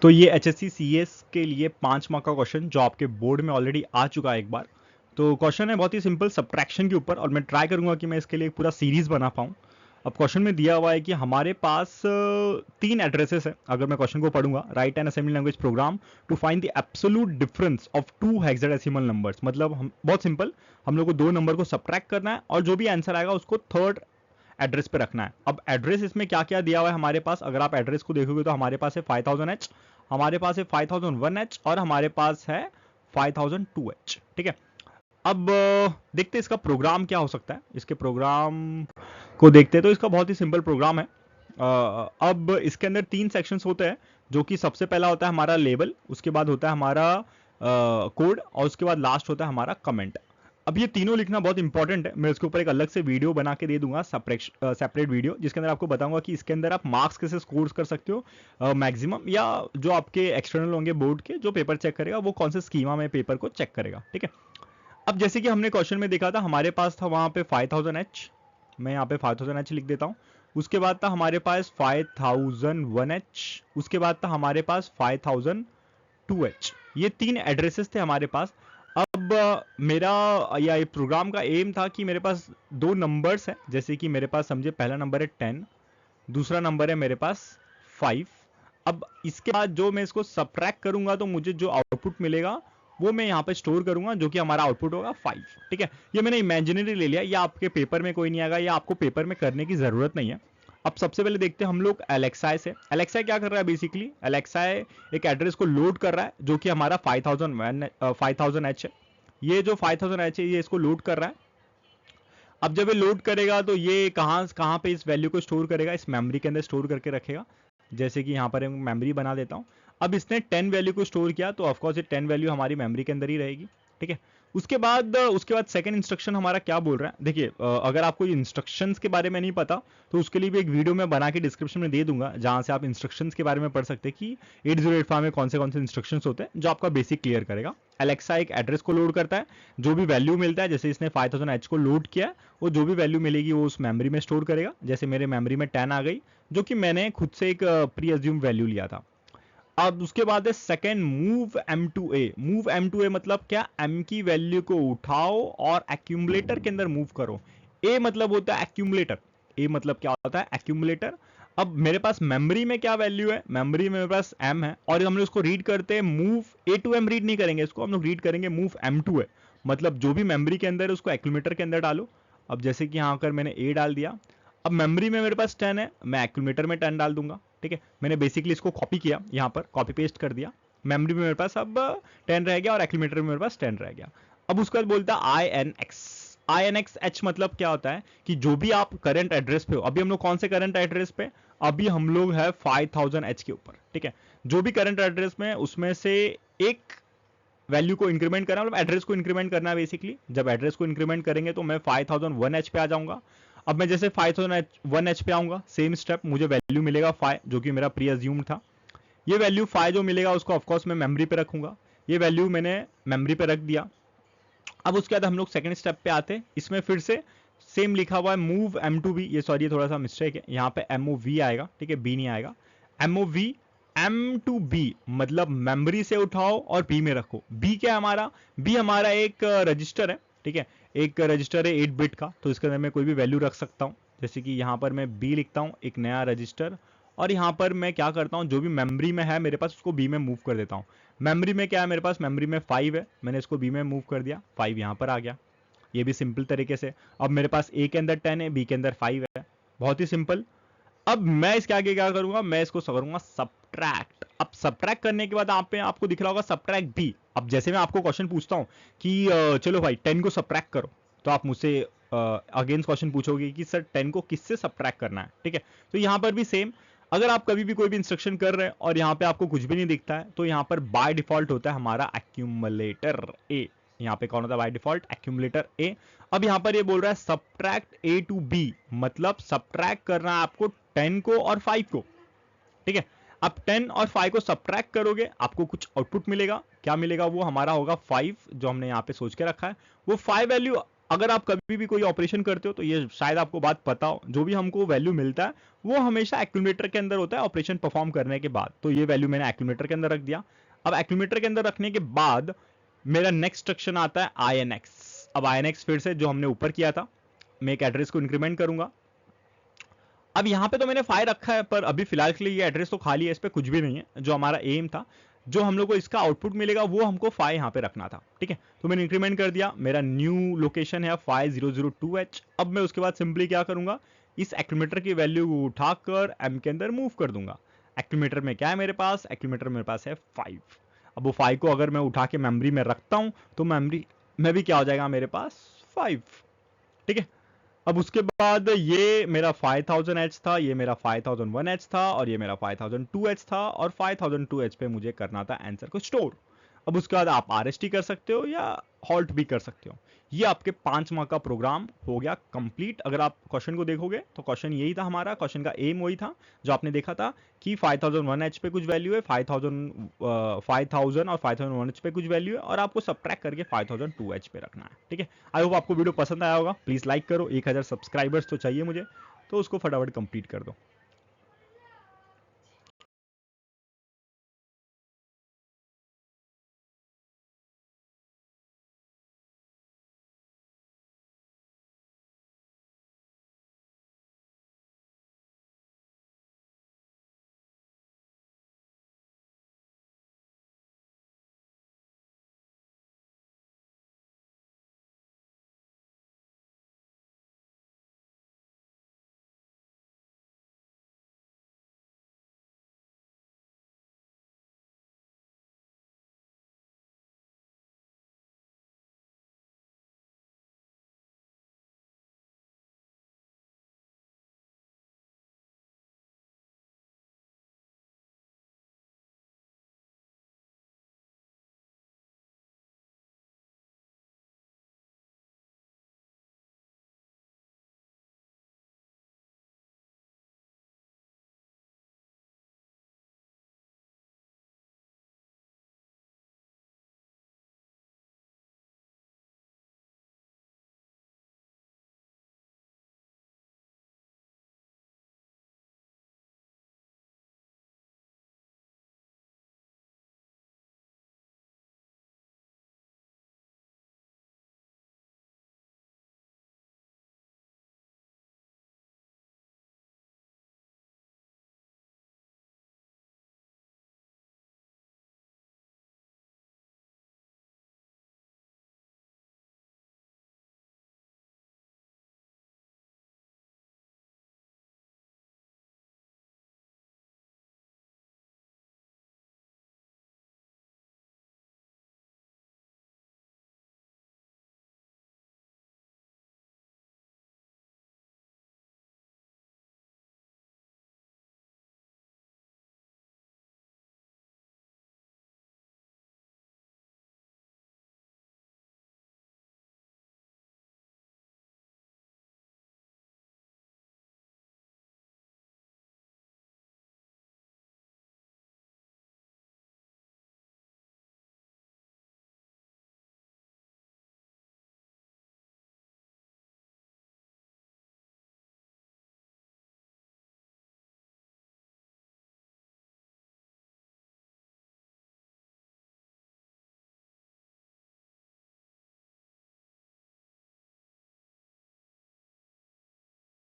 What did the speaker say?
तो ये HSC CS के लिए 5 मार्क का क्वेश्चन जो आपके बोर्ड में ऑलरेडी आ चुका है एक बार। तो क्वेश्चन है बहुत ही सिंपल सब्ट्रैक्शन के ऊपर, और मैं ट्राई करूंगा कि मैं इसके लिए एक पूरा सीरीज बना पाऊं। अब क्वेश्चन में दिया हुआ है कि हमारे पास 3 एड्रेसेस है। अगर मैं क्वेश्चन को पढ़ूंगा, write an assembly language program to find the absolute difference of 2 hexadecimal numbers. मतलब हम बहुत सिंपल, हम लोग को 2 नंबर को सब्ट्रैक्ट करना है और जो भी आंसर आएगा उसको थर्ड एड्रेस पे रखना है। अब एड्रेस इसमें क्या क्या दिया हुआ है हमारे पास, अगर आप एड्रेस को देखोगे तो हमारे पास है 5000H, हमारे पास है 5001H और हमारे पास है 5002H। ठीक है, अब देखते हैं इसका प्रोग्राम क्या हो सकता है। इसके प्रोग्राम को देखते हैं तो इसका बहुत ही सिंपल प्रोग्राम है। अब इसके अंदर 3 सेक्शंस होते हैं, जो कि सबसे पहला होता है हमारा लेबल, उसके बाद होता है हमारा कोड और उसके बाद लास्ट होता है हमारा कमेंट। अब ये तीनों लिखना बहुत इंपॉर्टेंट है। मैं इसके ऊपर एक अलग से वीडियो बना के दे दूंगा, सेपरेट वीडियो, जिसके अंदर आपको बताऊंगा कि इसके अंदर आप मार्क्स कैसे स्कोर कर सकते हो मैक्सिमम, या जो आपके एक्सटर्नल होंगे बोर्ड के, जो पेपर चेक करेगा वो कौन से स्कीमा में पेपर को चेक करेगा। ठीक है, अब जैसे कि हमने क्वेश्चन में देखा था, हमारे पास था वहां पे 5000H, मैं यहाँ पे 5000H लिख देता हूँ। उसके बाद था हमारे पास 5001H, उसके बाद था हमारे पास 5002H। ये 3 एड्रेसेस थे हमारे पास। अब मेरा या ये प्रोग्राम का एम था कि मेरे पास 2 नंबर्स है, जैसे कि मेरे पास समझे पहला नंबर है 10, दूसरा नंबर है मेरे पास 5। अब इसके बाद जो मैं इसको सब्ट्रैक्ट करूंगा तो मुझे जो आउटपुट मिलेगा वो मैं यहाँ पे स्टोर करूंगा, जो कि हमारा आउटपुट होगा 5। ठीक है, ये मैंने इमेजिनरी ले लिया, या आपके पेपर में कोई नहीं आएगा, या आपको पेपर में करने की जरूरत नहीं है। अब सबसे पहले देखते हैं हम लोग एलेक्साई से। एलेक्साई क्या कर रहा है, बेसिकली एलेक्साई एक एड्रेस को लोड कर रहा है जो कि हमारा 5000H है। ये जो 5000H है ये इसको लोड कर रहा है। अब जब ये लोड करेगा तो ये कहाँ कहाँ पे इस वैल्यू को स्टोर करेगा, इस मेमोरी के अंदर स्टोर करके रखेगा। जैसे कि यहाँ पर मैं मेमोरी बना देता हूँ। अब इसने 10 वैल्यू को स्टोर किया तो ऑफकोर्स ये 10 वैल्यू हमारी मेमोरी के अंदर ही रहेगी। ठीक है, उसके बाद सेकंड इंस्ट्रक्शन हमारा क्या बोल रहा है, देखिए अगर आपको इंस्ट्रक्शंस के बारे में नहीं पता तो उसके लिए भी एक वीडियो मैं बना के डिस्क्रिप्शन में दे दूंगा, जहां से आप इंस्ट्रक्शंस के बारे में पढ़ सकते हैं कि 8085 में कौन से इंस्ट्रक्शंस होते हैं, जो आपका बेसिक क्लियर करेगा। एलेक्सा एक एड्रेस को लोड करता है, जो भी वैल्यू मिलता है, जैसे इसने 5000H को लोड किया, वो जो भी वैल्यू मिलेगी वो उस मेमोरी में स्टोर करेगा। जैसे मेरे मेमोरी में 10 आ गई, जो कि मैंने खुद से एक प्री अज्यूम वैल्यू लिया था। अब उसके बाद है second, move M to A. Move M to A मतलब क्या, एम की वैल्यू को उठाओ और एक्यूमुलेटर के अंदर मूव करो। ए मतलब होता है एक्यूमुलेटर। ए मतलब क्या होता है, एक्यूमुलेटर। अब मेरे पास मेमोरी में क्या वैल्यू है, मेमोरी में मेरे पास एम है, और हम लोग उसको रीड करते हैं move A to M. Read नहीं करेंगे इसको, हम लोग रीड करेंगे मूव एम टू ए। मतलब जो भी मेमोरी के अंदर है उसको एक्यूमुलेटर के अंदर डालो। अब जैसे कि यहाँ कर मैंने ए डाल दिया। अब मेमोरी में मेरे पास 10 है, मैं एक्यूमुलेटर में 10 डाल दूंगा। ठीक है, मैंने बेसिकली इसको कॉपी किया, यहाँ पर कॉपी पेस्ट कर दिया। मेमोरी में मेरे पास अब 10 रह गया और एक्यूमुलेटर में मेरे पास 10 रह गया। अब उसके बाद बोलता है INX मतलब क्या होता है कि जो भी आप करंट एड्रेस पे हो, अभी हम लोग कौन से करंट एड्रेस पे, अभी हम लोग है 5000H के ऊपर। ठीक है, जो भी करंट एड्रेस में उसमें से एक वैल्यू को इंक्रीमेंट करना, मतलब एड्रेस को इंक्रीमेंट करना है बेसिकली। जब एड्रेस को इंक्रीमेंट करेंगे तो मैं 5001H पे आ जाऊंगा। अब मैं जैसे 5001H पे आऊंगा, सेम स्टेप, मुझे वैल्यू मिलेगा 5, जो कि मेरा प्री अज्यूम था। ये वैल्यू 5 जो मिलेगा उसको ऑफकोर्स मैं मेमोरी पे रखूंगा। ये वैल्यू मैंने मेमोरी पे रख दिया। अब उसके बाद हम लोग सेकंड स्टेप पे आते हैं। इसमें फिर से सेम लिखा हुआ है मूव एम टू बी। ये सॉरी, ये थोड़ा सा मिस्टेक है, यहाँ पे MOV आएगा। ठीक है, बी नहीं आएगा, MOV एम टू बी, मतलब मेमोरी से उठाओ और बी में रखो। बी क्या है हमारा, बी हमारा एक रजिस्टर है। ठीक है, एक रजिस्टर है 8 बिट का, तो इसके अंदर मैं कोई भी वैल्यू रख सकता हूँ। जैसे कि यहाँ पर मैं बी लिखता हूँ, एक नया रजिस्टर, और यहाँ पर मैं क्या करता हूँ, जो भी मेमोरी में है मेरे पास उसको बी में मूव कर देता हूँ। मेमोरी में क्या है मेरे पास, मेमोरी में 5 है, मैंने इसको बी में मूव कर दिया, 5 यहाँ पर आ गया। ये भी सिंपल तरीके से। अब मेरे पास ए के अंदर 10 है, बी के अंदर 5 है, बहुत ही सिंपल। अब मैं इसके आगे क्या करूंगा, मैं इसको करूंगा सब्ट्रैक्ट। अब सब्ट्रैक्ट करने के बाद आपको दिख रहा होगा सब्ट्रैक्ट बी। अब जैसे मैं आपको क्वेश्चन पूछता हूँ कि चलो भाई 10 को सब्ट्रैक्ट करो, तो आप मुझसे अगेंस्ट क्वेश्चन पूछोगे कि सर 10 को किससे सब्ट्रैक्ट करना है। ठीक है, तो यहाँ पर भी सेम, अगर आप कभी भी कोई भी इंस्ट्रक्शन कर रहे हैं और यहाँ पे आपको कुछ भी नहीं दिखता है, तो यहाँ पर बाय डिफॉल्ट होता है हमारा एक्यूमुलेटर ए। यहाँ पे कौन होता है बाय डिफॉल्ट, एक्यूमुलेटर ए। अब यहाँ पर ये बोल रहा है सब्ट्रैक्ट ए टू बी, मतलब सब्ट्रैक्ट करना है आपको 10 को और 5 को। ठीक है, आप 10 और 5 को सब्ट्रैक्ट करोगे, आपको कुछ आउटपुट मिलेगा। क्या मिलेगा, वो हमारा होगा 5, जो हमने यहाँ पे सोच के रखा है। वो 5 वैल्यू अगर आप कभी भी कोई ऑपरेशन करते हो तो ये शायद आपको बात पता हो, जो भी हमको वैल्यू मिलता है वो हमेशा एक्यूमुलेटर के अंदर होता है ऑपरेशन परफॉर्म करने के बाद। तो ये वैल्यू मैंने एक्यूमुलेटर के अंदर रख दिया। अब एक्यूमुलेटर के अंदर रखने के बाद मेरा नेक्स्ट इंस्ट्रक्शन आता है INX। अब INX फिर से जो हमने ऊपर किया था, मैं एक एड्रेस को इंक्रीमेंट करूंगा। अब यहाँ पे तो मैंने 5 रखा है, पर अभी फिलहाल के लिए ये एड्रेस तो खाली है, इस पे कुछ भी नहीं है। जो हमारा एम था, जो हम लोग को इसका आउटपुट मिलेगा वो हमको 5 यहाँ पे रखना था, ठीक है। तो मैंने इंक्रीमेंट कर दिया, मेरा न्यू लोकेशन है 5002H। अब मैं उसके बाद सिंपली क्या करूंगा, इस एक्यूमुलेटर की वैल्यू को उठाकर एम के अंदर मूव कर दूंगा। एक्यूमुलेटर में क्या है मेरे पास, एक्यूमुलेटर मेरे पास है 5। अब वो 5 को अगर मैं उठा के मेमोरी में रखता हूं तो मेमोरी में भी क्या हो जाएगा मेरे पास 5, ठीक है। अब उसके बाद ये मेरा 5000H था, ये मेरा 5001H था, और ये मेरा 5002H था, और 5002H पे मुझे करना था आंसर को स्टोर। अब उसके बाद आप RST कर सकते हो या हॉल्ट भी कर सकते हो। ये आपके 5 मार्क का प्रोग्राम हो गया कंप्लीट। अगर आप क्वेश्चन को देखोगे तो क्वेश्चन यही था, हमारा क्वेश्चन का एम वही था जो आपने देखा था कि 5001H पे कुछ वैल्यू है, 5000 और 5001H पे कुछ वैल्यू है, और आपको सब्ट्रैक्ट करके 5002H पे रखना है, ठीक है। आई होप आपको वीडियो पसंद आया होगा। प्लीज लाइक करो, 1000 सब्सक्राइबर्स तो चाहिए मुझे, तो उसको फटाफट कंप्लीट कर दो।